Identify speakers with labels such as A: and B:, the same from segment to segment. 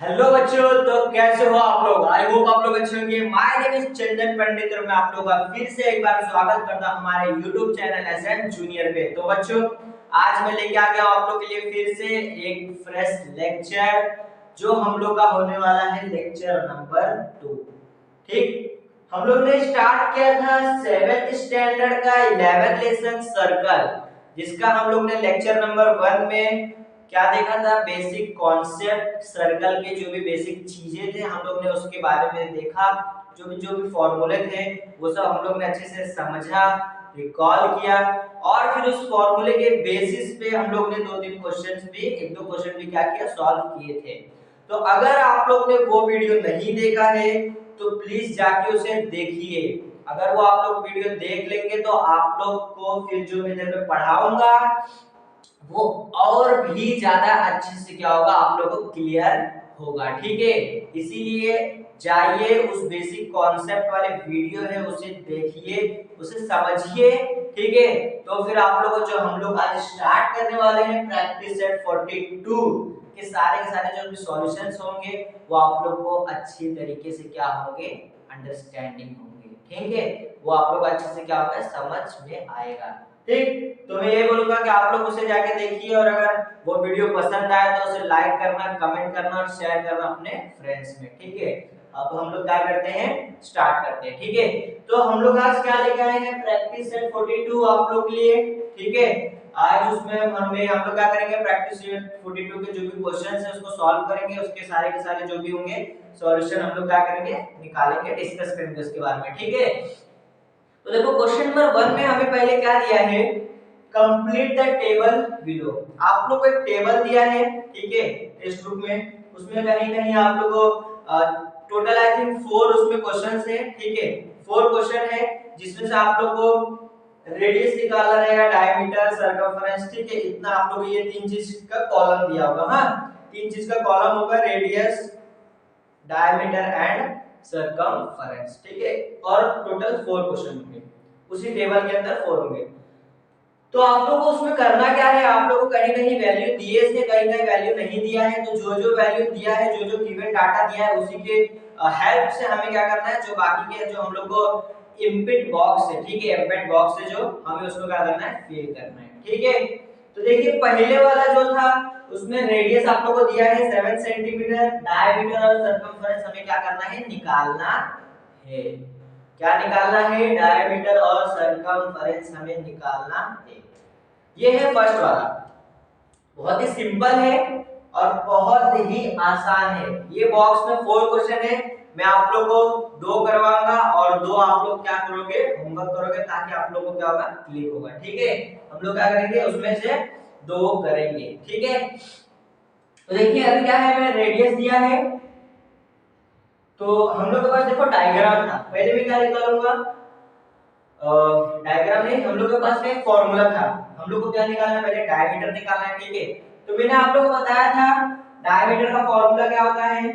A: Hello बच्चों, तो कैसे हो आप लोग। आई होप आप लोग अच्छे होंगे। माय नेम इज चंदन पंडित और मैं आप लोगों का फिर से एक बार स्वागत करता हूं हमारे यूट्यूब चैनल एसएम जूनियर पे। तो बच्चों, आज मैं लेके आ गया हूं आप लोग के लिए फिर से एक फ्रेश लेक्चर, जो हम लोग का होने वाला है लेक्चर नंबर 2। ठीक, हम लोग ने स्टार्ट किया था 7th स्टैंडर्ड का 11th लेसन सर्कल, जिसका हम लोग ने लेक्चर नंबर 1 में क्या देखा था, बेसिक कॉन्सेप्ट सर्कल के जो भी बेसिक चीजें थे हम लोग ने उसके बारे में देखा। जो भी फॉर्मूले थे वो सब हम लोग ने अच्छे से समझा, रिकॉल किया, और फिर उस फॉर्मूले के बेसिस पे हम लोग ने एक दो क्वेश्चन भी क्या किया, सॉल्व किए थे। तो अगर आप लोग ने वो वीडियो नहीं देखा है तो प्लीज जाके उसे देखिए। अगर वो आप लोग वीडियो देख लेंगे तो आप लोग को फिर जो मैं इधर पे पढ़ाऊंगा वो और भी ज्यादा अच्छे से क्या होगा, आप लोगों को क्लियर होगा। ठीक है, इसीलिए जाइए उस बेसिक कॉन्सेप्ट वाले वीडियो है उसे देखिए, उसे समझिए। ठीक है, तो फिर आप लोगों जो हम लोग आज स्टार्ट करने वाले हैं प्रैक्टिस सेट 42 के सारे जो भी सॉल्यूशंस होंगे वो आप लोग को अच्छी तरीके से क्या होंगे, अंडरस्टैंडिंग होंगे। ठीक है, वो आप लोग अच्छे से क्या होगा, समझ में आएगा। ठीक, तो मैं ये बोलूंगा कि आप लोग उसे जाके देखिए, और अगर वो वीडियो पसंद आए तो उसे लाइक करना, कमेंट करना और शेयर करना अपने फ्रेंड्स में। ठीक है, अब हम लोग क्या करते हैं, स्टार्ट करते हैं। ठीक है, तो हम लोग आज क्या लेके आए हैं, प्रैक्टिस सेट 42 आप लोग के लिए। ठीक है, आज उसमें हम लोग क्या करेंगे, प्रैक्टिस सेट 42 के जो भी क्वेश्चंस है उसको सॉल्व करेंगे, उसके सारे के सारे जो भी होंगे सॉल्यूशन हम लोग क्या करेंगे, निकालेंगे, डिस्कस करेंगे उसके बारे में। ठीक है, तो देखो क्वेश्चन नंबर 1 में हमें पहले क्या दिया है, कंप्लीट द टेबल बिलो। आप लोग को एक टेबल दिया है, ठीक है, टेक्स्ट बुक में। उसमें कहीं कहीं आप लोग को टोटल आई थिंक 4 उसमें क्वेश्चंस है। ठीक है, 4 क्वेश्चन है, जिसमें से आप लोग को रेडियस निकालना रहेगा, डायमीटर, सर्कमफरेंस। ठीक है, इतना आप लोग ये तीन चीज का कॉलम दिया होगा। हाँ, तीन चीज का कॉलम होगा, रेडियस, डायमीटर एंड सर्कमफरेंस। ठीक है, और टोटल 4 क्वेश्चन होंगे, उसी टेबल के अंदर 4 होंगे। तो आप लोगों को उसमें करना क्या है, आप लोगों को कहीं कहीं वैल्यू दिए से कहीं कहीं वैल्यू नहीं दिया है, तो जो जो वैल्यू दिया है, जो जो गिवन डाटा दिया है उसी के हेल्प से हमें क्या करना है, जो बाकी के जो हम लोग को इनपुट बॉक्स है, ठीक है, इनपुट बॉक्स है जो हमें उसको क्या करना है, फिल करना है। ठीक है, तो देखिए पहले वाला जो था उसमें रेडियस आप लोगों को दिया है 7 सेंटीमीटर, डायमीटर और सर्कमफरेंस हमें क्या करना है, निकालना है। क्या निकालना है, डायमीटर और सर्कमफरेंस हमें निकालना है। ये है फर्स्ट वाला, बहुत ही सिंपल है और बहुत ही आसान है। ये बॉक्स में 4 क्वेश्चन है, मैं आप लोग को 2 करवाऊंगा और 2 आप लोग क्या करोगे, होमवर्क करोगे, ताकि आप लोग को क्या होगा, क्लिक होगा। ठीक है, हम लोग क्या करेंगे, उसमें से 2 करेंगे। ठीक है, तो देखिए अभी क्या है, मैं रेडियस दिया है, तो हम लोग के पास देखो डायग्राम था। पहले मैं क्या निकालूंगा, डायग्राम नहीं, हम लोग के पास में एक फॉर्मूला था। हम लोग को क्या निकालना है, पहले डायमीटर निकालना है। ठीक है, तो मैंने आप लोगों को बताया था डायमीटर का फॉर्मूला क्या होता है,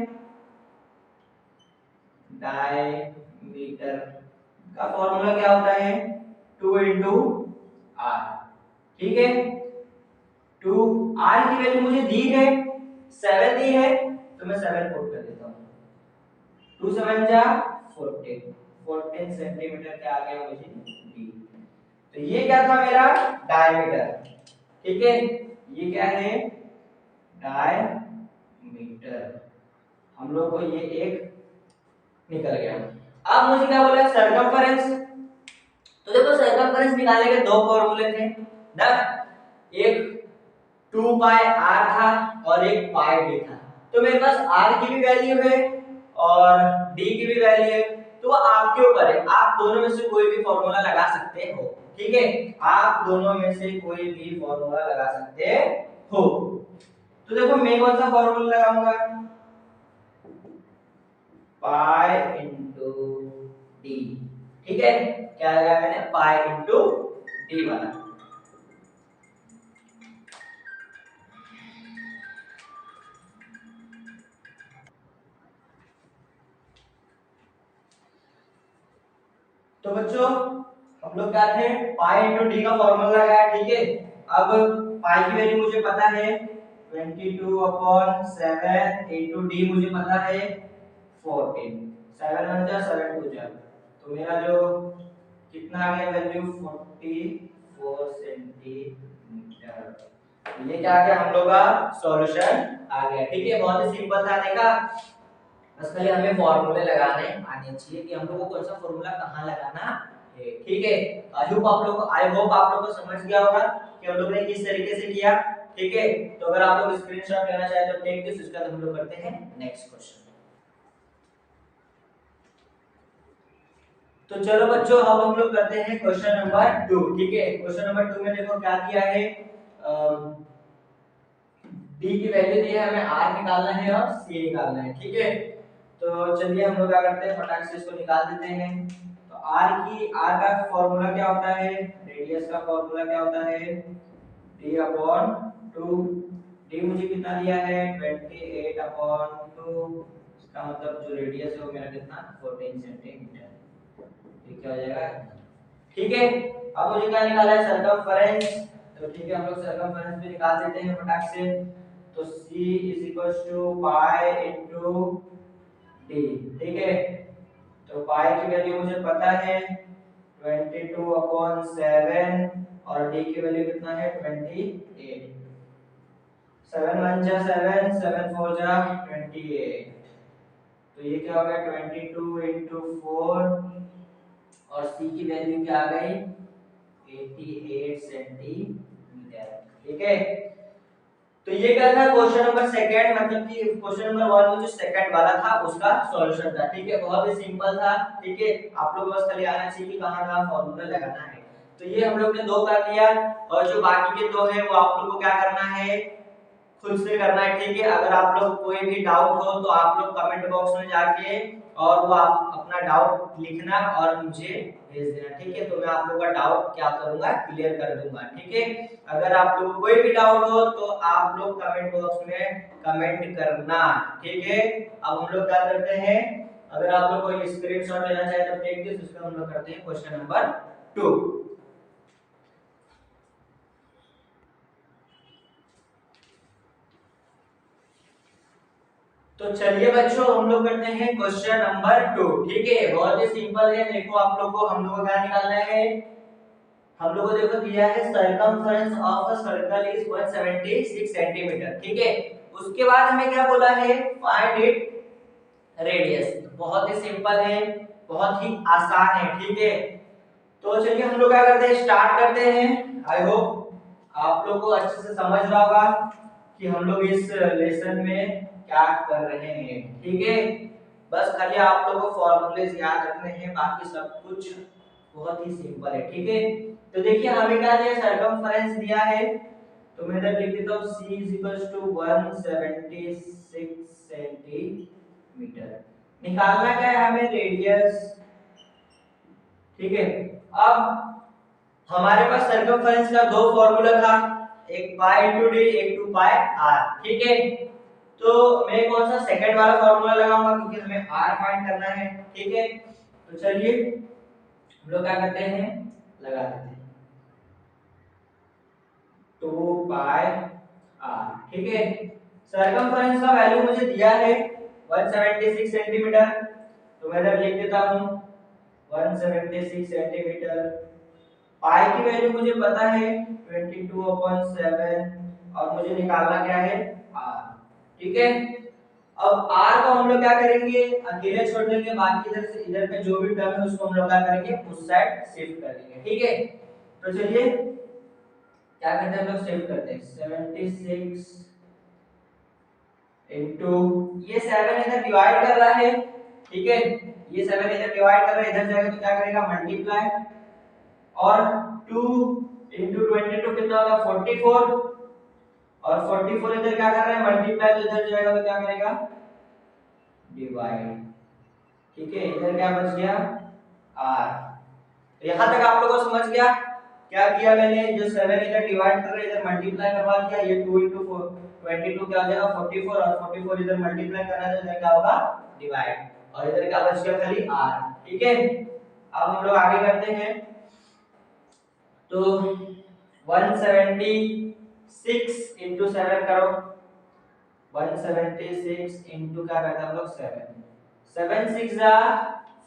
A: डायमीटर का फॉर्मूला क्या होता है, 2 into r। ठीक है, 2 r की वैल्यू मुझे दी है 7 दी है, तो मैं 7 पुट कर देता हूं। 2 7 जा 14, 14 सेंटीमीटर के आ गया मुझे डी। तो ये क्या था मेरा डायमीटर। ठीक है, ये क्या है, डायमीटर। हम लोग को ये एक निकल गया। अब मुझे क्या बोला, सर्कमफरेंस। तो देखो सर्कमफरेंस निकालने के 2 फॉर्मूले थे ना, एक 2 पाई r था और एक पाई d था। तो मेरे पास r की भी वैल्यू है और d की भी वैल्यू है, तो आपके ऊपर है, आप दोनों में से कोई भी फॉर्मूला लगा सकते हो। ठीक है, आप दोनों में से कोई भी फॉर्मूला लगा सकते हो। तो देखो मैं कौन सा फॉर्मूला लगाऊंगा, पाई इंटू डी। ठीक है, क्या लगाया मैंने, पाई इंटू डी वाला। तो बच्चों हम लोग क्या थे, पाई इंटू डी का फॉर्मूला लगाया। ठीक है, अब पाई की वैल्यू मुझे पता है 22/7 into d मुझे पता है 14, 7 1 जा 7 2 जा, तो मेरा जो कितना आ गया वैल्यू 44 सेंटीमीटर। ये क्या आ गया हम लोग का सॉल्यूशन आ गया। ठीक है, बहुत ही सिंपल था। देखा, बस खाली हमें फॉर्मूले लगाने आने चाहिए कि हम लोग को कौन सा फॉर्मूला कहाँ लगाना है। ठीक है, आई होप आप लोग को समझ गया होगा कि हम लोग ने किस तरीके से किया। ठीक है, तो अगर आप लोग स्क्रीनशॉट लेना चाहे तो टेक दिस, उसका हम लोग करते हैं नेक्स्ट क्वेश्चन। तो चलो बच्चों, अब हम लोग करते हैं क्वेश्चन नंबर 2। ठीक है, क्वेश्चन नंबर 2 में देखो क्या दिया है, डी की वैल्यू दी है, हमें आर निकालना है और सी निकालना है। ठीक है, तो चलिए हम लोग क्या करते हैं, फटाक से इसको निकाल देते हैं। तो आर का फॉर्मूला क्या होता है, रेडियस का फॉर्मूला क्या होता है, d/2। डी मुझे कितना दिया है 28/2, इसका मतलब जो रेडियस है वो मेरा कितना 14 सेंटीमीटर। ठीक है, हो जाएगा। ठीक है, अब मुझे क्या निकाला है, सरकमफेरेंस। तो ठीक है, हम लोग सरकमफेरेंस भी निकाल देते हैं फटाक से। तो c पाई इनटू d। ठीक है, तो पाई की वैल्यू मुझे पता है 22/7 और d की वैल्यू कितना है 28। 7 1 जा 7, 7 4 जा 28, तो ये क्या हो गया 22/4 और c की वैल्यू क्या आ गई 88 सेंटीमीटर। ठीक है, तो ये क्या था क्वेश्चन नंबर सेकंड, मतलब कि क्वेश्चन नंबर 1 में जो सेकंड वाला था उसका सॉल्यूशन था। ठीक है, बहुत ही सिंपल था। ठीक है, आप लोग को बस खाली आना चाहिए कि कहां कहां फार्मूला लगाना है। तो ये हम लोग ने दो कर लिया, और जो बाकी के दो है वो आप लोग को क्या करना है, खुद से करना है। ठीक है, अगर आप लोग कोई भी डाउट हो तो आप लोग कमेंट बॉक्स में जाके और वो आप अपना डाउट लिखना और मुझे भेज देना। ठीक है, तो मैं आप लोगों का डाउट क्या करूंगा, क्लियर कर दूंगा। ठीक है, अगर आप लोग कोई भी डाउट हो तो आप लोग कमेंट बॉक्स में कमेंट करना। ठीक है, अब हम लोग क्या करते हैं, अगर आप लोग कोई स्क्रीनशॉट लेना चाहे तो टेक दिस, उसका हम लोग करते हैं क्वेश्चन नंबर 2। तो चलिए बच्चों, हम लोग करते हैं क्वेश्चन नंबर 2। ठीक है, बहुत ही सिंपल है। देखो, आप लोग को हम लोग को क्या निकालना है, हम लोग को देखो दिया है circumference of a circle is 176 centimetre. ठीक है, उसके बाद हमें क्या बोला है, फाइंड इट रेडियस। बहुत ही सिंपल है, बहुत ही आसान है। ठीक है, तो चलिए हम लोग क्या करते हैं, स्टार्ट करते हैं। आई होप आप लोग को अच्छे से समझ रहा होगा कि हम लोग इस लेसन में क्या कर रहे हैं। ठीक है, बस खाली आप लोगों को फॉर्मूलेस याद रखने हैं, बाकी सब कुछ बहुत ही सिंपल है। ठीक है, तो देखिए हमें क्या दिया, सरकमफेरेंस दिया है, तो मैं इधर लिख देता हूं c 176 सेंटीमीटर। निकालना क्या है हमें, रेडियस। ठीक है, अब हमारे पास सरकमफेरेंस का दो फॉर्मूला था, एक पाई इनटू डी, एक 2 पाई आर। ठीक है, तो मैं कौन सा सेकंड वाला फॉर्मूला लगाऊंगा क्योंकि हमें आर फाइंड करना है। ठीक है, तो चलिए हम लोग क्या करते हैं, लगा देते हैं 2 पाई आर। ठीक है, सरकमफेरेंस का वैल्यू मुझे दिया है 176 सेंटीमीटर, तो मैं इधर लिख देता हूं 176 सेंटीमीटर। पाई की वैल्यू मुझे पता है 22/7 और मुझे निकालना क्या है, आर। ठीक है, अब r को हम लोग क्या करेंगे, अकेले छोड़ देंगे, बाकी इधर से इधर पे जो भी टर्म है उसको हम लोग क्या करेंगे, उस साइड शिफ्ट कर देंगे। ठीक है, तो चलिए क्या करते हैं, हम लोग शिफ्ट करते हैं 76 इनटू, ये 7 इधर डिवाइड कर रहा है। ठीक है, ये 7 इधर डिवाइड कर रहा है, इधर जाएगा तो क्या करेगा, मल्टीप्लाई, और 2 इनटू 22 कितना होगा 44, और 44 इधर क्या कर रहा है, मल्टीप्लाई, तो इधर जाएगा तो क्या करेगा, डिवाइड। ठीक है, इधर क्या बच गया, r। तो यहां तक आप लोगों को समझ गया क्या किया मैंने, जो 7 इधर डिवाइड कर रहे इधर मल्टीप्लाई करवा दिया, ये 2 22 क्या हो जाएगा 44, और 44 इधर मल्टीप्लाई करना है तो इधर क्या होगा, डिवाइड, और इधर क्या बच गया, खाली r। ठीक है, अब हम लोग आगे करते हैं, तो 176 into 7 करो, 176 इंटू क्या करते हैं हम लोग 7, 7 6 जा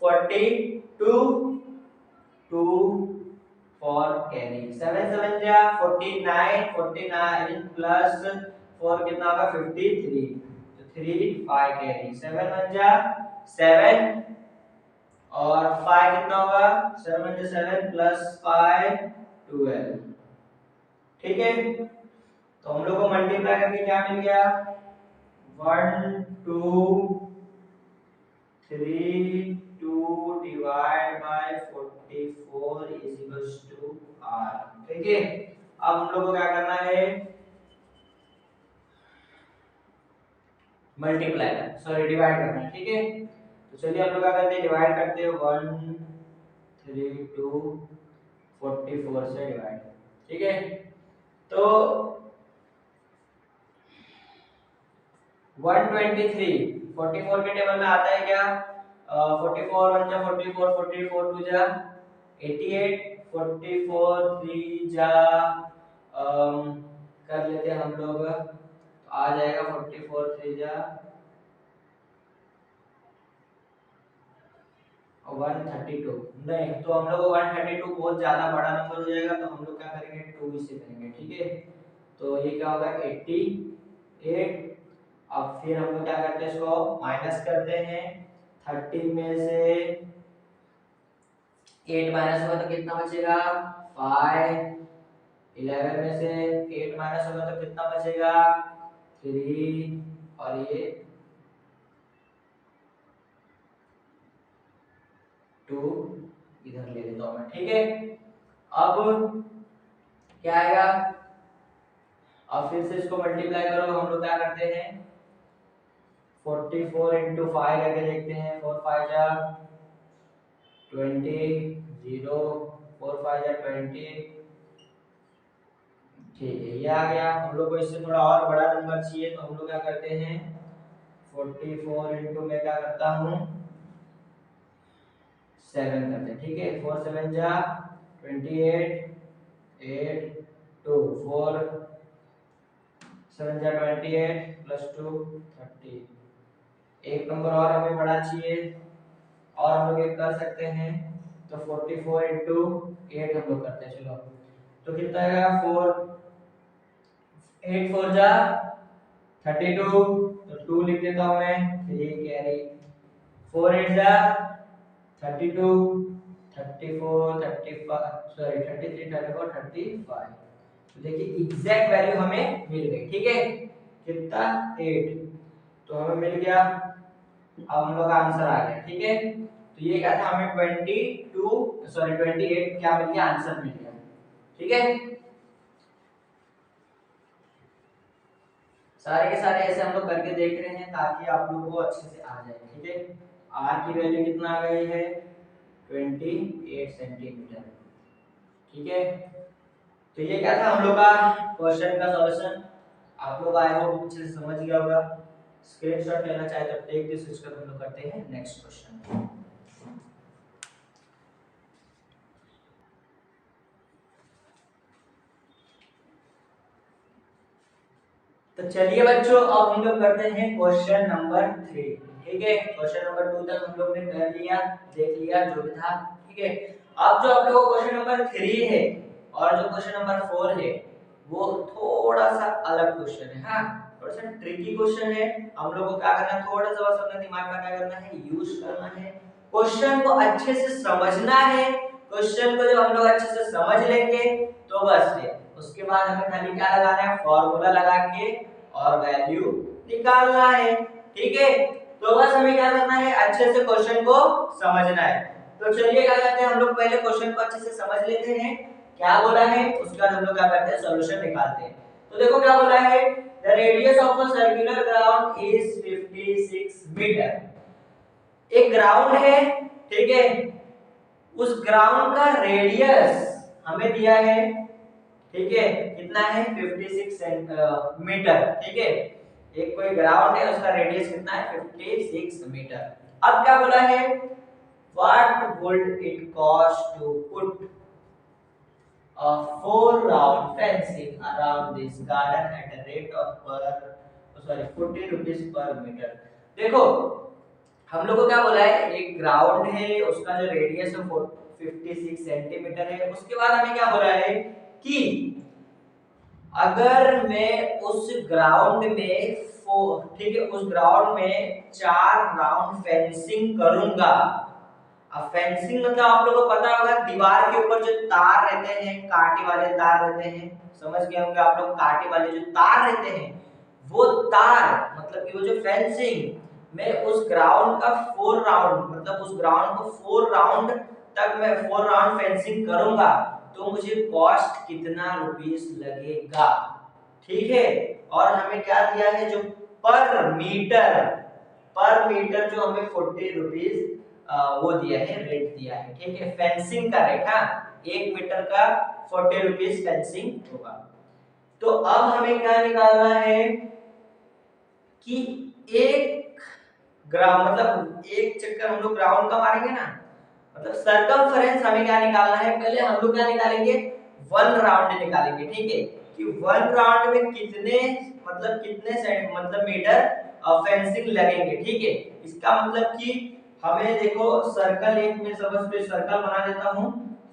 A: 42, 2 4 कैरी, 7 7 जा 49, 49 प्लस 4 कितना होगा 53, तो 3 5 कैरी, 7 1 जा 7 और 5 कितना होगा 7 1 जा 7 प्लस 5 12, ठीक है। तो हम लोग को मल्टीप्लाई करके क्या मिल गया 1 2 3 2 divide by 44 is equals to r, ठीक है। अब हम लोग को क्या करना है मल्टीप्लाई करना, सॉरी डिवाइड करना है, ठीक है। तो चलिए हम लोग क्या करते हैं डिवाइड करते हैं 1 3 2 44 से डिवाइड, ठीक है। तो 123 44 के टेबल में आता है क्या 44 1 जा 44 44 2 जा 88 44 3 जा कर लेते हैं हम लोग, तो आ जाएगा 44 3 जा 132, नहीं तो हम लोग 132 बहुत ज्यादा बड़ा नंबर हो जाएगा, तो हम लोग क्या करेंगे 2 से करेंगे, ठीक है। तो ये क्या होगा 88, अब फिर हम लोग क्या करते हैं इसको माइनस करते हैं, 30 में से 8 माइनस होगा तो कितना बचेगा 5, 11 में से 8 माइनस होगा तो कितना बचेगा 3, और ये 2 इधर ले लेता हूं मैं, ठीक है। अब क्या आएगा, अब फिर से इसको मल्टीप्लाई करो, हम लोग क्या करते हैं 44 इंटू 5 करके देखते हैं, 4 5 जा 20, 0 4 5 जा 20, ठीक है ये आ गया। हम लोग को इससे थोड़ा और बड़ा नंबर चाहिए, तो हम लोग क्या करते हैं 44 इंटू में क्या करता हूँ 7 करते हैं, ठीक है। 4 7 जा 28, 8 2 4 7 जा 28 प्लस 2 30, एक नंबर और हमें बड़ा चाहिए, और हम लोग एक कर सकते हैं, तो 44 इंटू 8 हम लोग करते हैं, चलो तो कितना आएगा 4 8 4 जा 32, तो 2 लिख देता हूं मैं, 3 कैरी, 4 8 जा 32, 34 35 सॉरी 33 34 35, तो देखिए एग्जैक्ट वैल्यू हमें मिल गई, ठीक है कितना 8, तो हमें मिल गया, अब हम लोग का आंसर आ गया, ठीक है। तो ये क्या था हमें 28 क्या मिल गया आंसर मिल गया, ठीक है। सारे के सारे ऐसे हम लोग करके देख रहे हैं ताकि आप लोगों को अच्छे से आ जाए, ठीक है। आर की वैल्यू कितना आ गई है 28 सेंटीमीटर, ठीक है। तो ये क्या था हम लोग का क्वेश्चन का सॉल्यूशन, आप लोग आए हो अच्छे से समझ गया होगा। स्क्रीनशॉट लेना चाहे तो टेक दिस, इसका हम लोग करते हैं नेक्स्ट क्वेश्चन। तो चलिए बच्चों अब हम लोग करते हैं क्वेश्चन नंबर 3, ठीक है। क्वेश्चन नंबर 2 तक हम लोग ने कर लिया, देख लिया जो भी था, ठीक है। अब जो आप लोगों को क्वेश्चन नंबर 3 है और जो क्वेश्चन नंबर 4 है वो थोड़ा सा अलग क्वेश्चन है, हाँ थोड़ा सा ट्रिकी क्वेश्चन है। हम लोग को क्या करना है थोड़ा सा बस अपने दिमाग का क्या करना है यूज करना है, क्वेश्चन को अच्छे से समझना है। क्वेश्चन को जब हम लोग अच्छे से समझ लेंगे तो बस है, उसके बाद हमें खाली क्या लगाना है फॉर्मूला लगा के और वैल्यू निकालना है, ठीक है। तो बस हमें क्या करना है अच्छे से क्वेश्चन को समझना है। तो चलिए क्या करते हैं हम लोग पहले क्वेश्चन को अच्छे से समझ लेते हैं क्या बोला है, उसके बाद हम लोग क्या करते हैं सॉल्यूशन निकालते हैं। तो देखो क्या बोला है the radius of a circular ground is 56 metre, एक ग्राउंड है, ठीक है, उस ग्राउंड का रेडियस हमें दिया है, ठीक है कितना है 56 मीटर, ठीक है। एक कोई ग्राउंड है उसका रेडियस कितना है 56 मीटर। अब क्या बोला है what would it cost to put a 4 round fencing around this garden at a rate of per, sorry 40 rupees per metre. देखो हम लोग को क्या बोला है, एक ग्राउंड है, उसका जो रेडियस है 56 सेंटीमीटर है। उसके बाद हमें क्या बोला है कि अगर मैं उस ग्राउंड में ठीक है, उस ग्राउंड में 4 राउंड फेंसिंग करूंगा। अब फेंसिंग मतलब आप लोगों को पता होगा, दीवार के ऊपर जो तार रहते हैं, कांटे वाले तार रहते हैं, समझ गए होंगे आप लोग, कांटे वाले जो तार रहते हैं, वो तार मतलब कि वो जो फेंसिंग, मैं उस ग्राउंड का 4 राउंड मतलब उस ग्राउंड को 4 राउंड तक मैं 4 राउंड फेंसिंग करूंगा, तो मुझे कॉस्ट कितना रुपीस लगेगा। ठीक है, और हमें क्या दिया है, जो पर मीटर जो हमें 40 रुपीस वो दिया है, रेट दिया है। ठीक है, फेंसिंग का रेट, हाँ 1 मीटर का 40 रुपीस फेंसिंग होगा। तो अब हमें क्या निकालना है कि एक ग्राउंड मतलब एक चक्कर हम लोग ग्राउंड का मारेंगे ना, मतलब सर्कमफरेंस हमें क्या निकालना है, पहले हम लोग क्या निकालेंगे, 1 राउंड निकालेंगे। ठीक है, कि 1 राउंड में कितने मतलब मीटर फेंसिंग लगेंगे। ठीक है, इसका मतलब कि हमें देखो सर्कल, एक में सबसे सर्कल बना देता हूं।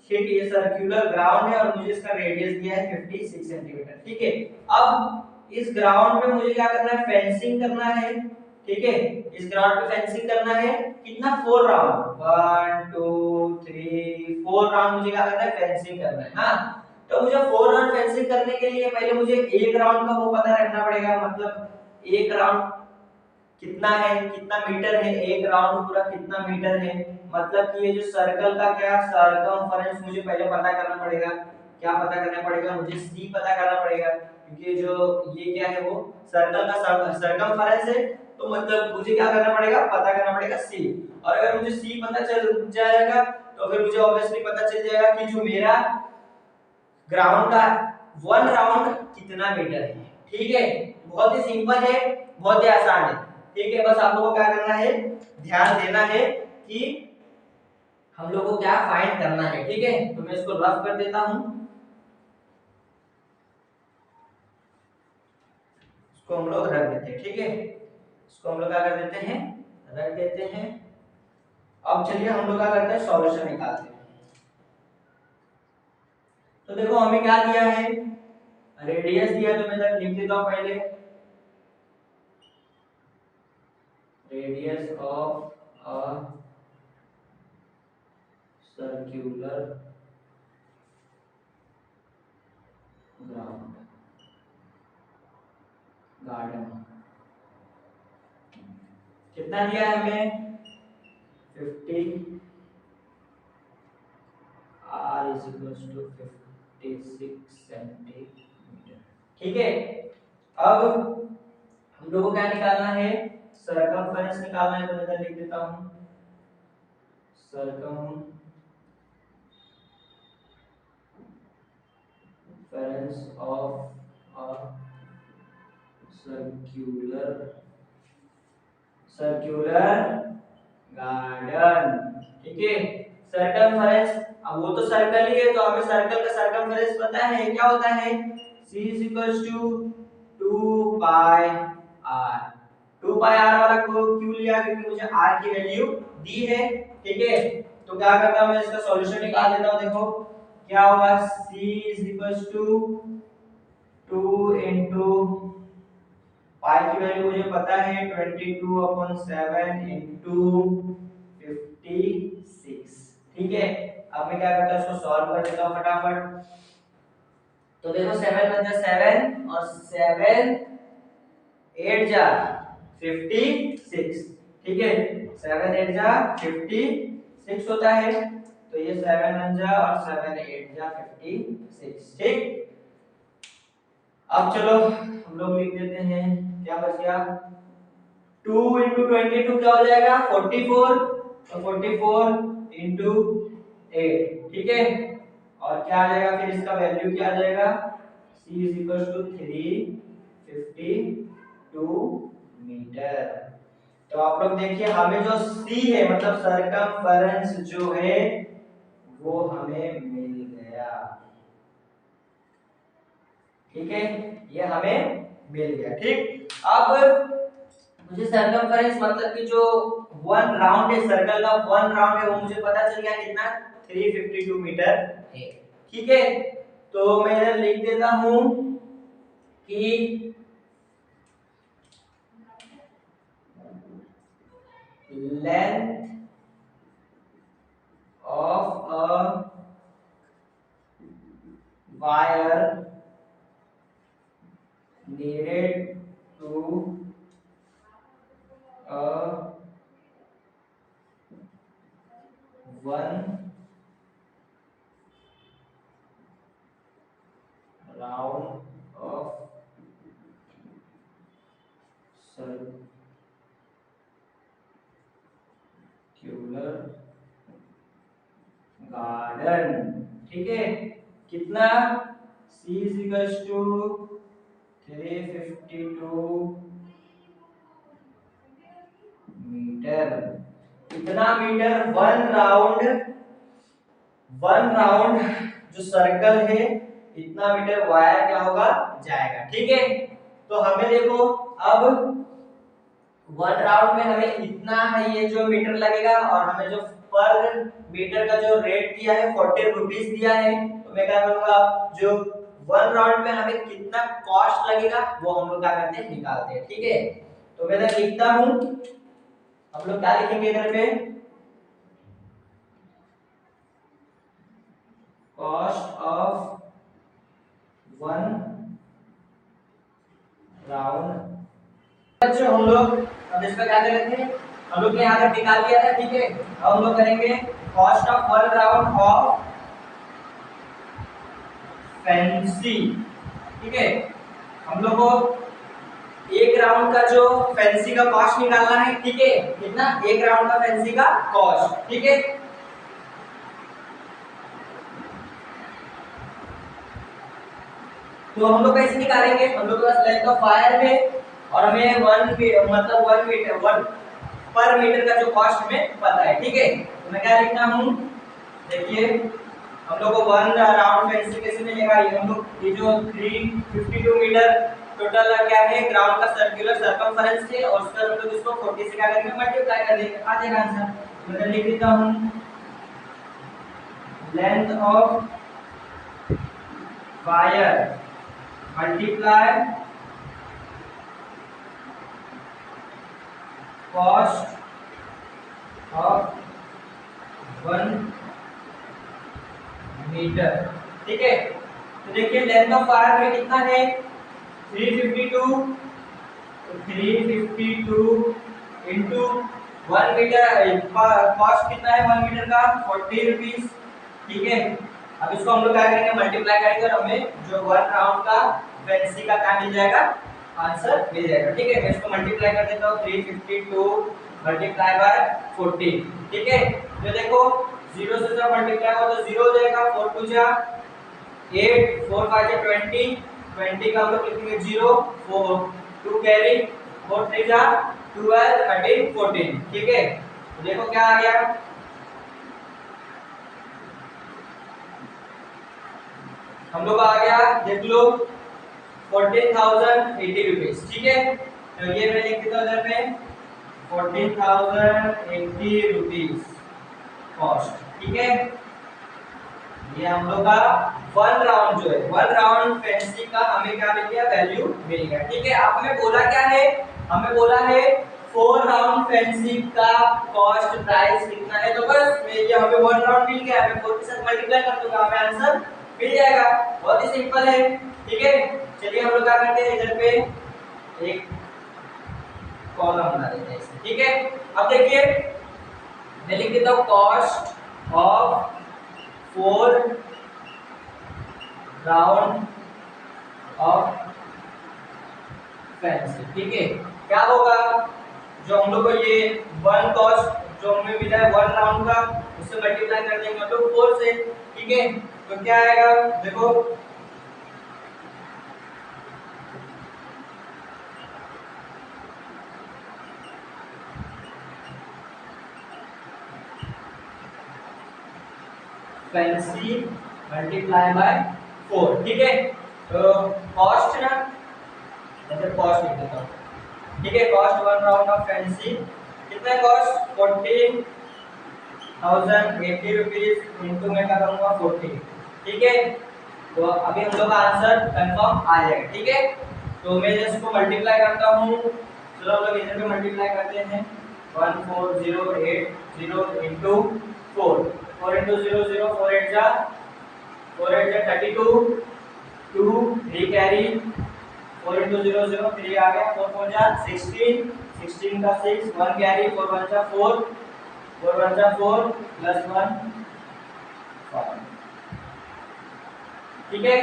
A: ठीक है, ये सर्कुलर ग्राउंड है और मुझे इसका रेडियस दिया है 56 सेंटीमीटर। ठीक है, अब इस ग्राउंड पे मुझे क्या करना है, फेंसिंग करना है। ठीक है, इस ग्राउंड पे फेंसिंग करना है कितना, 4 राउंड, 1 2 3 4 राउंड मुझे क्या करना है, फेंसिंग करना है। हाँ, तो मुझे 4 राउंड फेंसिंग करने के लिए पहले मुझे एक राउंड का वो पता रखना पड़ेगा, मतलब एक राउंड कितना है, कितना मीटर है, एक राउंड पूरा कितना मीटर है, मतलब कि ये जो सर्कल का क्या सर्कमफरेंस मुझे पहले पता करना पड़ेगा। क्या पता करना पड़ेगा, मुझे सी पता करना पड़ेगा, क्योंकि जो ये क्या है, वो सर्कल का सर्कमफरेंस है, तो मतलब मुझे क्या करना पड़ेगा, पता करना पड़ेगा सी। और अगर मुझे सी पता चल जाएगा तो फिर मुझे ऑब्वियसली पता चल जाएगा कि जो मेरा ग्राउंड का 1 राउंड कितना मीटर है। ठीक है, बहुत ही सिंपल है, बहुत ही आसान है। ठीक है, बस आप लोगों को क्या करना है, ध्यान देना है कि हम लोग को क्या फाइंड करना है। ठीक है, तो मैं इसको रफ कर देता हूं, इसको हम लोग रख देते हैं। ठीक है, इसको हम लोग क्या कर देते हैं, रख देते हैं। अब चलिए हम लोग क्या करते हैं, सॉल्यूशन निकालते हैं। तो देखो हमें क्या दिया है, रेडियस दिया, तो मैं लिख देता हूं पहले, radius of a circular ground garden कितना दिया है हमें, 50 r is equals to 56 centimetre. ठीक है, अब हम लोगों को क्या निकालना है, सर्कमफरेंस निकालना है, तो मैं इधर लिख देता हूं, circumference of a circular garden. ठीक है, सर्कमफरेंस, अब वो तो सर्कल ही है, तो हमें सर्कल का सर्कमफरेंस पता है क्या होता है, c is equals to 2 pi r। 2 pi r वाला को क्यों लिया, क्योंकि मुझे r की वैल्यू दी है। ठीक है, तो क्या करता हूं, मैं इसका सॉल्यूशन निकाल देता हूं। देखो क्या होगा, c is equals to 2 into पाई की वैल्यू मुझे पता है 22/7 into 56। ठीक है, अब मैं क्या करता हूं, इसको सॉल्व कर देता हूं फटाफट। तो देखो 7 × 7 और 7 8 जा 56। ठीक है, 7 8 जा 56 होता है, तो ये 7 1 जा और 7 8 जा 56। ठीक, अब चलो हम लोग लिख देते हैं, क्या बच गया, 2 into 22 क्या हो जाएगा, 44, तो 44 into 8। ठीक है, और क्या आ जाएगा, फिर इसका वैल्यू क्या आ जाएगा, c is equals to 352 metre. तो आप लोग देखिए, हमें जो c है मतलब सर्कमफरेंस जो है वो हमें मिल गया। ठीक है, ये हमें मिल गया। ठीक, अब मुझे सरकमफेरेंस मतलब कि जो वन राउंड है, सर्कल का वन राउंड है, वो मुझे पता चल गया कितना 352 मीटर है। ठीक है, तो मैं इधर लिख देता हूं कि length of a wire needed to a one round of circular garden। ठीक है, कितना C is equals to 352 metre. इतना मीटर वन राउंड जो सर्कल है, इतना मीटर वायर क्या होगा जाएगा। ठीक है, तो हमें देखो अब वन राउंड में हमें इतना है ये जो मीटर लगेगा, और हमें जो पर मीटर का जो रेट दिया है 40 रुपीस दिया है, तो मैं क्या करूंगा, जो वन राउंड में हमें कितना कॉस्ट लगेगा वो हम लोग क्या करते हैं निकालते हैं। ठीक है, तो मैं इधर लिखता हूं, हम लोग क्या लिखेंगे इधर पे, कॉस्ट ऑफ वन राउंड। बच्चों हम लोग अब इसका क्या करेंगे, हम लोग ने यहाँ तक निकाल लिया था। ठीक है, अब हम लोग करेंगे cost of one round of fancy. ठीक है, हम लोग को एक राउंड का जो फैंसी का कॉस्ट निकालना है। ठीक है, कितना, एक राउंड का फैंसी का कॉस्ट। ठीक है, तो हम लोग कैसे निकालेंगे, हम लोग के पास लेंथ ऑफ वायर है और हमें वन पर मीटर का जो कॉस्ट हमें पता है। ठीक है, तो मैं क्या लिखता हूँ, देखिए हम लोग को वन राउंड फैंसी कैसे मिलेगा, ये हम लोग ये जो 352 मीटर टोटल क्या है ग्राउंड का सर्कुलर सरकमफेरेंस है, और उसका हम लोग इसको 40 से क्या करेंगे मल्टीप्लाई कर देंगे, आ जाएगा आंसर। मैं लिख देता हूँ length of wire multiply cost of one metre. ठीक है, तो देखिए लेंथ ऑफ वायर में कितना है 352, तो 352 इंटू वन मीटर, कॉस्ट कितना है वन मीटर का 40 रुपीस। ठीक है, अब इसको हम लोग क्या करेंगे मल्टीप्लाई करेंगे, और हमें जो वन राउंड का फैंसी का क्या मिल जाएगा, आंसर मिल जाएगा। ठीक है, मैं इसको मल्टीप्लाई कर देता हूँ 352 मल्टीप्लाई बाय 40। ठीक है, तो देखो 0 से जब मल्टीप्लाई हो तो 0 हो जाएगा, 4 2 जा 8, 4 5 जा 20, 20 का हम लोग लिखेंगे 0, 4 2 कैरी, 4 3 जा 12, 13 14। ठीक है, तो देखो क्या आ गया, हम लोग आ गया, देख लो 14,080 रुपीस। ठीक है, तो ये मैं लिख देता हूँ इधर पे 14,080 रुपीस कॉस्ट। ठीक है, ये हम लोग का वन राउंड जो है, वन राउंड फैंसी का हमें क्या मिल गया, वैल्यू मिल गया। ठीक है, आप हमें बोला क्या है, हमें बोला है 4 राउंड फैंसी का कॉस्ट प्राइस कितना है, तो बस ये हमें वन राउंड मिल गया, मैं 4 के साथ मल्टीप्लाई कर दूंगा, हमें आंसर मिल जाएगा। बहुत ही सिंपल है। ठीक है, चलिए हम लोग क्या करते हैं, इधर पे एक कॉलम बना देते हैं इसे। ठीक है, अब देखिए मैं लिख देता हूँ cost of 4 round of fancy. ठीक है, क्या होगा, जो हम लोग को ये वन कॉस्ट जो हमें मिला है वन राउंड का, उससे मल्टीप्लाई कर देंगे हम लोग 4 से। ठीक है, तो क्या आएगा, देखो फैंसी मल्टीप्लाई बाय 4। ठीक है, तो कॉस्ट ना, जैसे कॉस्ट लिख देता हूँ ठीक है। Cost one round of fancy कितना कॉस्ट 40,080 रुपीज इंटू में क्या करूंगा 40। ठीक है, तो अभी हम लोग का आंसर कंफर्म आ जाएगा। ठीक है, तो मैं इसको मल्टीप्लाई करता हूँ। चलो हम लोग इधर पे मल्टीप्लाई करते हैं। 14080 इंटू 4, 4 इंटू 0 0, 4 8 जा 32, 2 3 कैरी, 4 इंटू 0 0, 3 आ गया, 4 4 जा 16, 16 का 6, 1 कैरी, 4 1 जा 4, 4 1 जा 4 प्लस 1 5। ठीक है,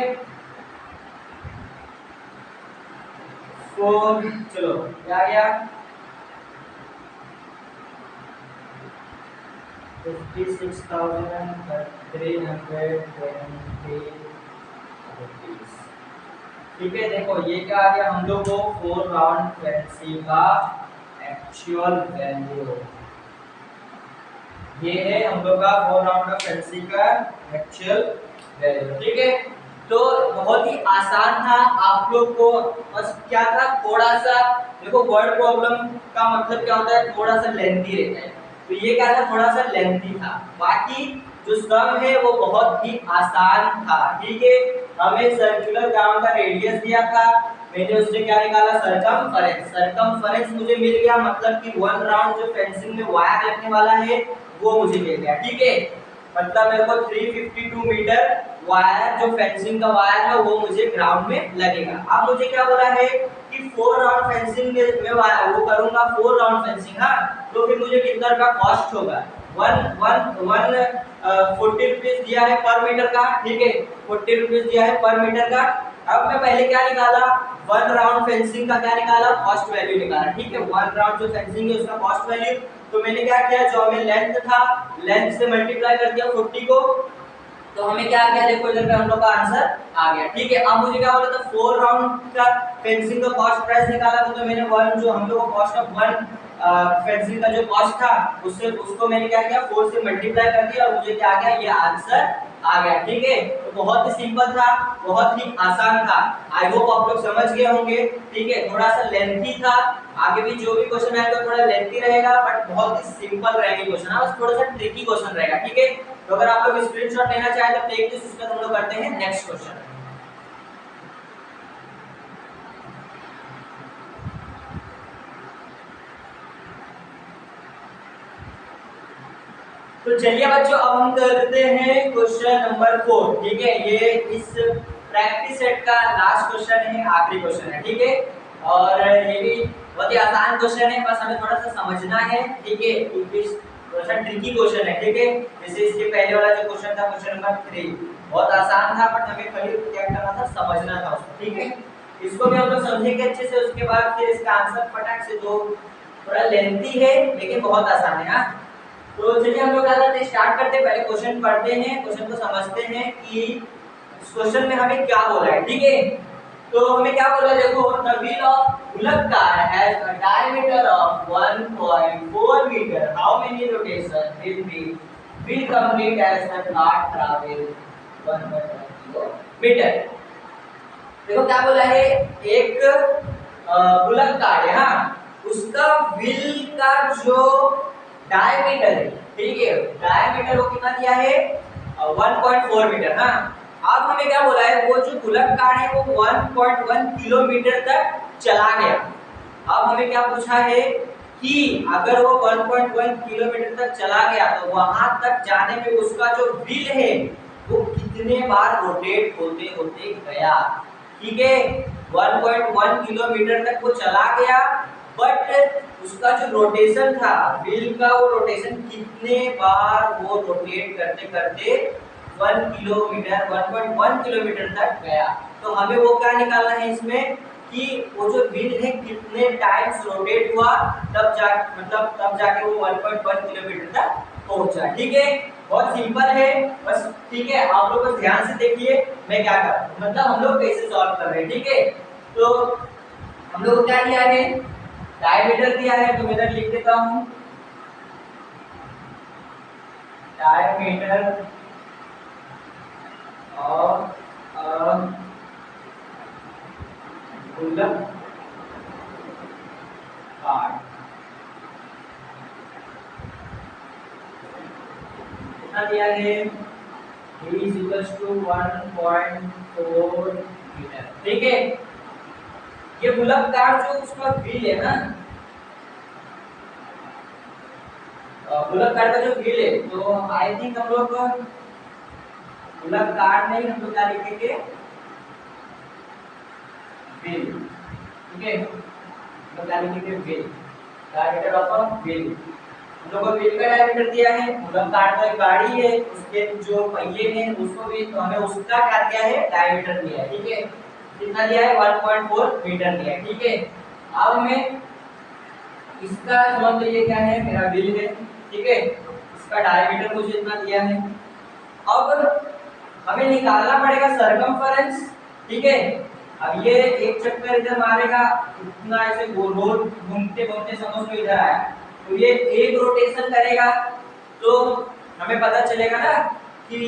A: 4 चलो क्या आ गया 56,320 रुपीज। ठीक है, देखो ये क्या आ गया हम लोग को 4 राउंड फैंसी का एक्चुअल वैल्यू। ये है हम लोग का 4 राउंड ऑफ फैंसी का एक्चुअल वैल्यू। ठीक है, तो बहुत ही आसान था आप लोग को। बस क्या था थोड़ा सा देखो, वर्ड प्रॉब्लम का मतलब क्या होता है, थोड़ा सा लेंथी रहता है। तो ये क्या था थोड़ा सा लेंथी था, बाकी जो सम है वो बहुत ही आसान था। ठीक है, हमें सर्कुलर ग्राउंड का रेडियस दिया था, मैंने उससे क्या निकाला सरकमफेरेंस। सरकमफेरेंस मुझे मिल गया, मतलब कि 1 राउंड जो फेंसिंग में वायर लगने वाला है वो मुझे मिल गया। ठीक है, मतलब मेरे को 352 मीटर वायर जो फेंसिंग का वायर है वो मुझे ग्राउंड में लगेगा। अब मुझे क्या बोला है कि 4 राउंड फेंसिंग में वायर वो करूंगा 4 राउंड फेंसिंग। हाँ, तो फिर मुझे कितना का कॉस्ट होगा 40 रुपीज दिया है पर मीटर का। ठीक है, 40 रुपीज दिया है पर मीटर का। अब मैं पहले क्या निकाला 1 राउंड फेंसिंग का क्या निकाला कॉस्ट वैल्यू निकाला। ठीक है, 1 राउंड जो फेंसिंग है उसका कॉस्ट वैल्यू, तो मैंने क्या किया जो हमें लेंथ था लेंथ से मल्टीप्लाई कर दिया 40 को, तो हमें क्या आ गया देखो इधर पे हम लोग का आंसर आ गया। ठीक है, अब मुझे क्या बोला था 4 राउंड का फेंसिंग का कॉस्ट प्राइस निकाला था, तो मैंने वन जो हम लोग को कॉस्ट ऑफ 1 फेंसिंग का जो कॉस्ट था उससे उसको मैंने क्या किया 4 से मल्टीप्लाई कर दिया और मुझे क्या आ गया ये आंसर आ गया। ठीक है, तो बहुत ही सिंपल था, बहुत ही आसान था। आई होप आप लोग समझ गए होंगे। ठीक है, थोड़ा सा लेंथी था, आगे भी जो भी क्वेश्चन आएगा थोड़ा लेंथी रहेगा बट बहुत ही सिंपल रहेंगे क्वेश्चन, बस थोड़ा सा ट्रिकी क्वेश्चन रहेगा। ठीक है, तो अगर आप लोग स्क्रीनशॉट लेना चाहें तो टेक दिस, उसका हम लोग करते हैं नेक्स्ट क्वेश्चन। तो चलिए बच्चों अब हम करते हैं क्वेश्चन नंबर 4। ठीक है, ये इस प्रैक्टिस सेट का लास्ट क्वेश्चन है, आखिरी क्वेश्चन है। ठीक है, और ये भी बहुत ही आसान क्वेश्चन है, बस हमें थोड़ा सा समझना है। ठीक है, थोड़ा सा ट्रिकी क्वेश्चन है। ठीक है, जैसे इसके पहले वाला जो क्वेश्चन था क्वेश्चन नंबर 3 बहुत आसान था बट हमें खाली क्या करना था समझना था उसको। ठीक है, इसको भी हम लोग समझेंगे अच्छे से, उसके बाद फिर इसका आंसर फटाक से दो। थोड़ा लेंथी है लेकिन बहुत आसान है। हाँ, तो चलिए हम लोग क्या करते हैं स्टार्ट करते हैं, पहले क्वेश्चन पढ़ते हैं, क्वेश्चन को समझते हैं कि इस क्वेश्चन में हमें क्या बोला है। ठीक है, तो हमें क्या बोला है देखो, the wheel of bullock car has a diameter of 1.4 metre, how many rotation will complete as the car travel 1.1 kilometre. देखो क्या बोला है, एक बुलक कार है। हाँ, उसका व्हील का जो डायमीटर है, ठीक है, डायमीटर वो कितना दिया है 1.4 मीटर। हाँ, अब हमें क्या बोला है वो जो बुलक कार है वो 1.1 किलोमीटर तक चला गया। अब हमें क्या पूछा है कि अगर वो 1.1 किलोमीटर तक चला गया तो वहां तक जाने में उसका जो व्हील है वो कितने बार रोटेट होते होते गया। ठीक है, 1.1 किलोमीटर तक वो चला गया बट उसका जो रोटेशन था व्हील का वो रोटेशन कितने बार वो रोटेट करते करते 1.1 किलोमीटर तक गया। तो हमें वो क्या निकालना है इसमें कि वो जो व्हील है कितने टाइम्स रोटेट हुआ तब जाके वो 1.1 किलोमीटर तक पहुंचा। ठीक है, बहुत सिंपल है बस। ठीक है, आप लोग बस ध्यान से देखिए मैं क्या कर रहा हूं, मतलब हम लोग कैसे सॉल्व कर रहे हैं। ठीक है, तो हम लोग क्या दिया है डायमीटर दिया है, तो मैं इधर लिख देता हूं डायमीटर ऑफ बुलक कार्ड कितना दिया है, v is equals to 1.4 metre. ठीक है, ये बुलक कार्ड जो उसका व्हील है ना, बुलक कार्ड का जो व्हील है, तो आई थिंक हम लोग बुलक कार्ड नहीं, हम लोग क्या लिखेंगे, व्हील। ठीक है, हम लोग क्या लिखेंगे, व्हील, डायमीटर ऑफ व्हील। हम लोग को व्हील का डायमीटर दिया है, बुलक कार्ड तो एक गाड़ी है, उसके जो पहिए हैं उसको भी, तो हमें उसका क्या दिया है, डायमीटर दिया है। ठीक है, कितना दिया है, 1.4 मीटर दिया है। ठीक है, अब हमें इसका समझ लीजिए क्या है, मेरा व्हील है। ठीक है, इसका डायमीटर मुझे इतना दिया है। अब हमें निकालना पड़ेगा सरकमफेरेंस। ठीक है, अब ये एक चक्कर इधर मारेगा, इतना ऐसे गोल गोल घूमते घूमते समझ में इधर आया, तो ये एक रोटेशन करेगा, तो हमें पता चलेगा ना कि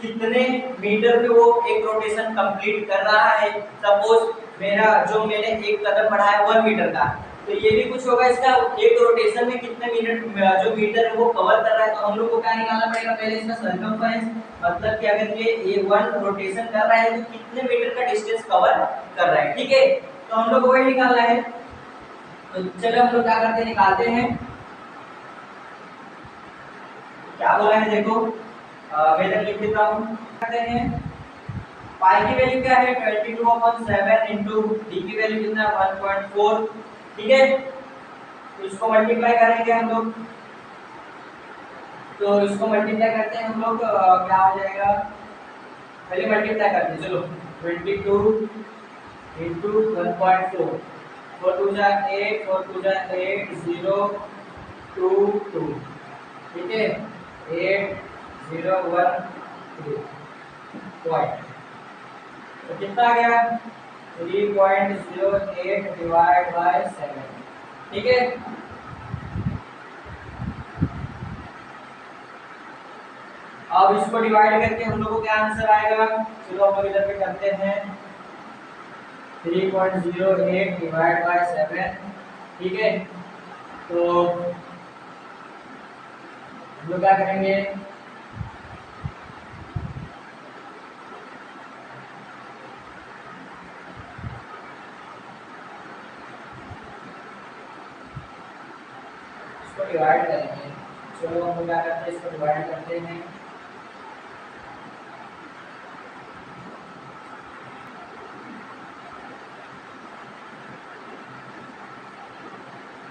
A: कितने मीटर पे वो एक रोटेशन कंप्लीट कर रहा है। सपोज मेरा जो मैंने एक कदम बढ़ाया 1 मीटर का, तो ये भी कुछ होगा, इसका एक रोटेशन में कितने मिनट जो मीटर है वो कवर कर रहा है। तो हम लोग को क्या निकालना पड़ेगा, पहले इसका सरकमफेरेंस, मतलब कि अगर ये 1 रोटेशन कर रहा है तो कितने मीटर का डिस्टेंस कवर कर रहा है। ठीक है, तो हम लोग को वही निकालना है। तो चलो हम लोग क्या करते हैं, निकालते हैं। क्या बोला है देखो, मैं इधर लिख देता हूँ। करते हैं, पाई की वैल्यू क्या है, 22/7 इंटू डी की वैल्यू कितना, 1.4। ठीक है, तो इसको मल्टीप्लाई करेंगे हम लोग, तो इसको मल्टीप्लाई करते हैं हम लोग, क्या हो जाएगा, पहले मल्टीप्लाई करते हैं, चलो 22 इंटू 1.4, 4 2 जा 8, 4 2 जा 8, 0 2 2। ठीक है, 8 0 1 2 पॉइंट, तो कितना आ गया, 3.08 डिवाइड बाय 7। ठीक है, अब इसको डिवाइड करके हम लोग को क्या आंसर आएगा, चलो हम लोग इधर पे करते हैं, 3.08 डिवाइड बाय 7। ठीक है, तो हम लोग क्या करेंगे, इसको डिवाइड करेंगे। चलो हम लोग क्या करते हैं, इसको डिवाइड करते हैं।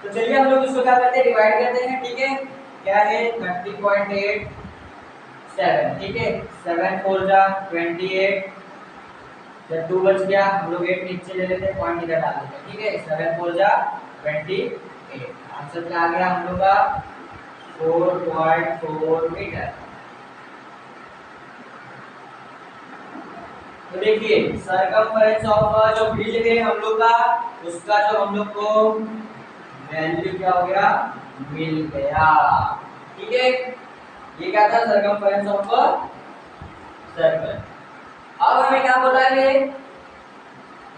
A: तो चलिए हम लोग इसको क्या करते हैं, डिवाइड करते हैं। ठीक है, क्या है, 30.87। ठीक है, 7 4 जा 28, जब 2 बच गया हम लोग 8 नीचे ले लेते हैं, पॉइंट इधर डाल देते हैं। ठीक है, 7 4 जा 28, आंसर क्या आ गया हम लोग का, 4.4 मीटर। तो देखिए सरकमफेरेंस ऑफ जो व्हील है हम लोग का, उसका जो हम लोग को वैल्यू क्या हो गया, मिल गया। ठीक है, ये क्या था, सरकमफेरेंस ऑफ सर्कल। अब हमें क्या बोला है,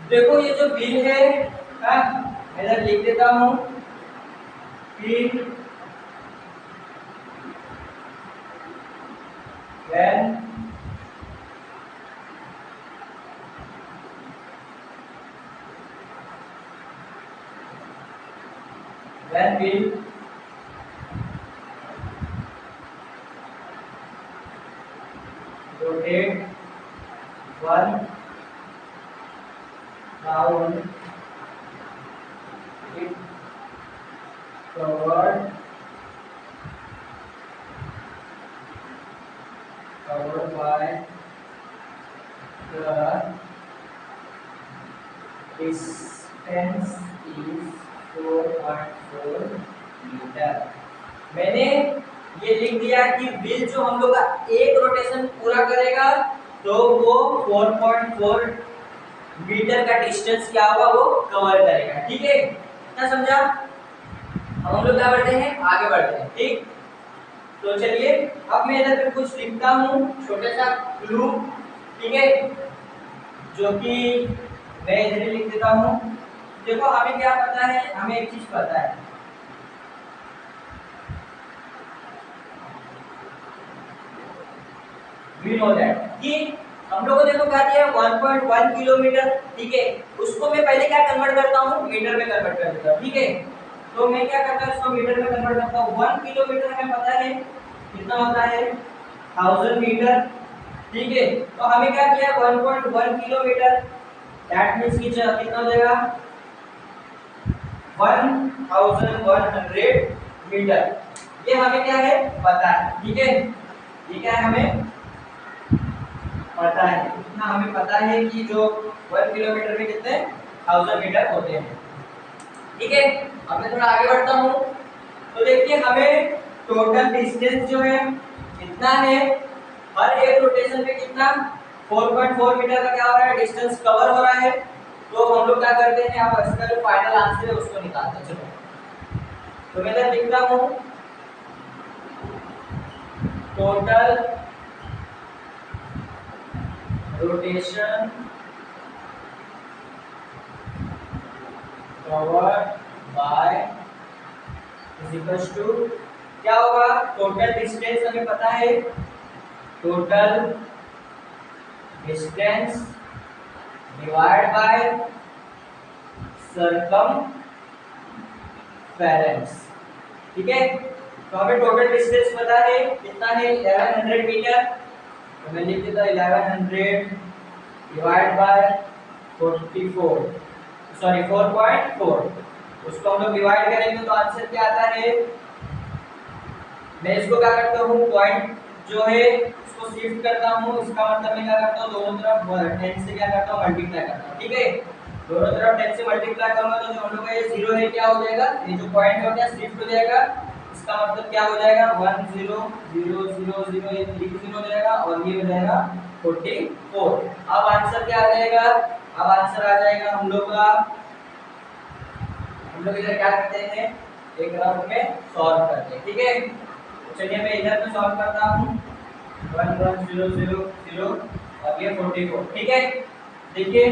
A: देखो ये जो व्हील है, मैं इधर लिख देता हूं कि when wheel rotate one round, it covered by the distance is 4.4 metre. मैंने ये लिख दिया कि व्हील जो हम लोग का एक रोटेशन पूरा करेगा तो वो 4.4 मीटर का डिस्टेंस क्या होगा, वो कवर करेगा। ठीक है, क्या समझा। अब हम लोग क्या बढ़ते हैं, आगे बढ़ते हैं। ठीक, तो चलिए अब मैं इधर पे कुछ लिखता हूँ, छोटा सा क्लू। ठीक है, जो कि मैं इधर लिख देता हूँ देखो हमें क्या पता है, हमें एक चीज पता है, वी नो दैट कि हम लोगों ने देखो क्या दिया 1.1 किलोमीटर, ठीक है। उसको मैं पहले क्या कन्वर्ट करता हूँ, मीटर में कन्वर्ट कर देता हूँ, ठीक है। तो मैं क्या करता हूँ, इसको मीटर में कन्वर्ट करता हूँ। 1 किलोमीटर हमें पता है कितना होता है, 1000 मीटर, ठीक है। तो हमें क्या किया, 1.1 किलोमीटर, दैट मींस कि कितना हो जाएगा, 1100 मीटर। ये हमें क्या है, पता है, ठीक है। ये क्या है, हमें पता है, इतना हमें पता है कि जो 1 किलोमीटर में कितने 1000 मीटर होते हैं, ठीक है। अब मैं थोड़ा आगे बढ़ता हूँ। तो देखिए हमें टोटल डिस्टेंस जो है कितना है, हर एक रोटेशन पे कितना 4.4 मीटर का क्या हो रहा है, डिस्टेंस कवर हो रहा है। तो हम लोग क्या करते हैं, अब इसका जो फाइनल आंसर है उसको निकालते हैं। चलो तो मैं इधर लिख रहा हूँ total rotation covered by is equals to क्या होगा, टोटल डिस्टेंस हमें पता है, total distance divide by circumference, ठीक है। तो हमें टोटल डिस्टेंस पता है कितना है, 1100 मीटर। तो मैं लिख देता हूं 1100 डिवाइड बाय 44, सॉरी 4.4। उसको हम लोग डिवाइड करेंगे तो आंसर क्या आता है, मैं इसको क्या करता हूँ, पॉइंट जो है उसको शिफ्ट करता हूँ, इसका मतलब मैं क्या करता हूँ, दोनों तरफ 10 से क्या करता हूँ, मल्टीप्लाई करता हूँ, ठीक है। दोनों तरफ 10 से मल्टीप्लाई करूंगा तो जो हम लोग का ये 0 है क्या हो जाएगा, ये जो पॉइंट हो गया शिफ्ट हो जाएगा। इसका मतलब क्या हो जाएगा, 1 0 0 0 0, ये 3 0 हो जाएगा और ये हो जाएगा 44। अब आंसर क्या आ जाएगा, अब आंसर आ जाएगा हम लोग का, हम लोग इधर क्या करते हैं, एक राउंड में सॉल्व करते हैं, ठीक है। तो चलिए मैं इधर में सॉल्व करता हूँ, 1 1 0 0 0 और ये 44, ठीक है। देखिए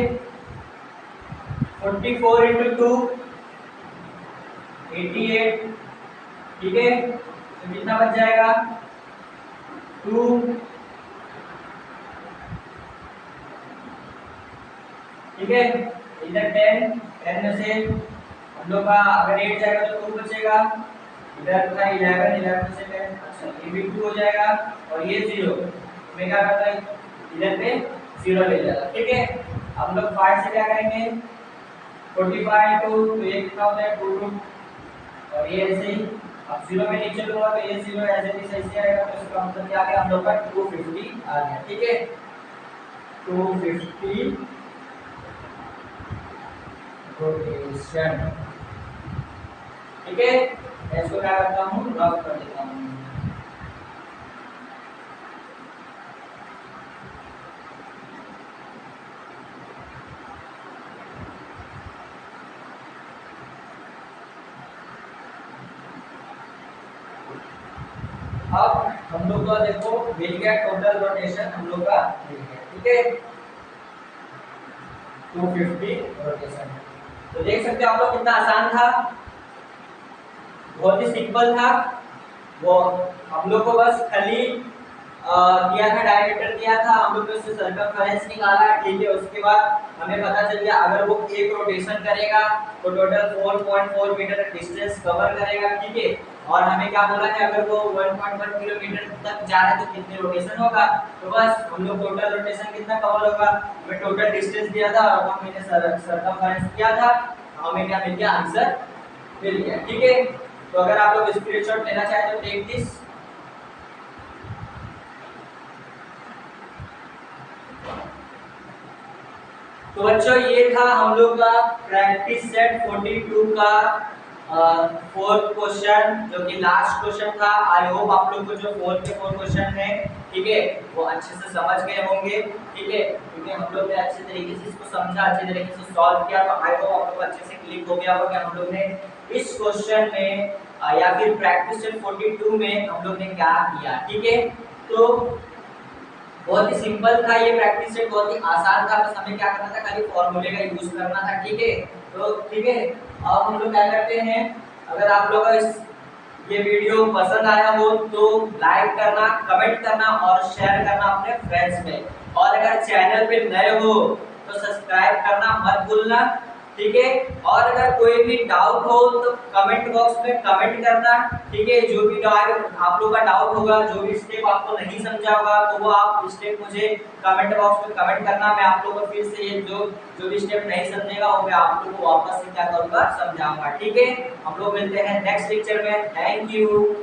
A: 44 into 2 88, ठीक है। तो कितना बच जाएगा, 2, ठीक है। इधर 10 10 में से हम लोग का अगर 8 जाएगा तो 2 बचेगा, इधर था 11 11 से 10, अच्छा ये भी 2 हो जाएगा और ये 0। मैं क्या करता है, इधर पे 0 ले जाता, ठीक है। हम लोग 5 से क्या करेंगे, 45 तो ये कितना होता है 2 2 और ये ऐसे ही, अब 0 में नीचे लूंगा तो ये 0 ऐसे ही ऐसे आएगा। तो इसका मतलब क्या आ गया, हम लोग का 250 आ गया, ठीक है। 250 रोटेशन, ठीक है। मैं इसको क्या करता हूँ, ड्रॉप कर देता हूँ। अब हम लोग का देखो मिल गया, टोटल रोटेशन हम लोग का मिल गया, ठीक है, 250 रोटेशन। तो देख सकते हो आप लोग कितना आसान था, बहुत ही सिंपल था। वो हम लोग को बस खाली दिया था, डायमीटर दिया था, हम लोग ने उससे सर्कमफेरेंस निकाला, ठीक है। उसके बाद हमें पता चल गया अगर वो एक रोटेशन करेगा तो टोटल 4.4 मीटर डिस्टेंस कवर करेगा, ठीक है। और हमें क्या बोला है, अगर वो 1.1 किलोमीटर तक जा रहा है तो कितने रोटेशन होगा। तो बस हम लोग टोटल रोटेशन कितना कवर होगा, हमें टोटल डिस्टेंस दिया था और हमने सर्कमफेरेंस किया था, हमें क्या मिल गया, आंसर मिल गया, ठीक है। तो अगर आप लोग स्क्रीनशॉट लेना चाहें तो टेक दिस। तो बच्चों ये था हम लोग का प्रैक्टिस सेट 42 का फोर्थ क्वेश्चन, जो कि लास्ट क्वेश्चन था। आई होप आप लोग को जो फोर्थ के 4 क्वेश्चन है, ठीक है, वो अच्छे से समझ गए होंगे, ठीक है, क्योंकि हम लोग ने अच्छे तरीके से इसको समझा, अच्छे तरीके से सॉल्व किया। तो आई होप आप लोग अच्छे से क्लिक हो गया होगा कि हम लोग ने इस क्वेश्चन में या फिर प्रैक्टिस सेट 42 में हम लोग ने क्या किया, ठीक है। तो बहुत ही सिंपल था ये प्रैक्टिस सेट, बहुत ही आसान था, बस हमें क्या करना था, खाली फॉर्मूले का यूज करना था। ठीक है, तो ठीक है, अब हम लोग क्या करते हैं, अगर आप लोग इस ये वीडियो पसंद आया हो तो लाइक करना, कमेंट करना और शेयर करना अपने फ्रेंड्स में, और अगर चैनल पे नए हो तो सब्सक्राइब करना मत भूलना। ठीक है, और अगर कोई भी डाउट हो तो कमेंट बॉक्स में कमेंट करना। ठीक है, जो भी डाउट आप लोग का डाउट होगा, जो भी स्टेप आपको नहीं समझा होगा, तो वो आप स्टेप मुझे कमेंट बॉक्स में कमेंट करना। मैं आप लोगों को फिर से ये जो भी स्टेप नहीं समझेगा वो मैं आप लोगों को वापस से क्या करूंगा, समझाऊंगा। ठीक है, हम लोग मिलते हैं नेक्स्ट लेक्चर में। Thank you.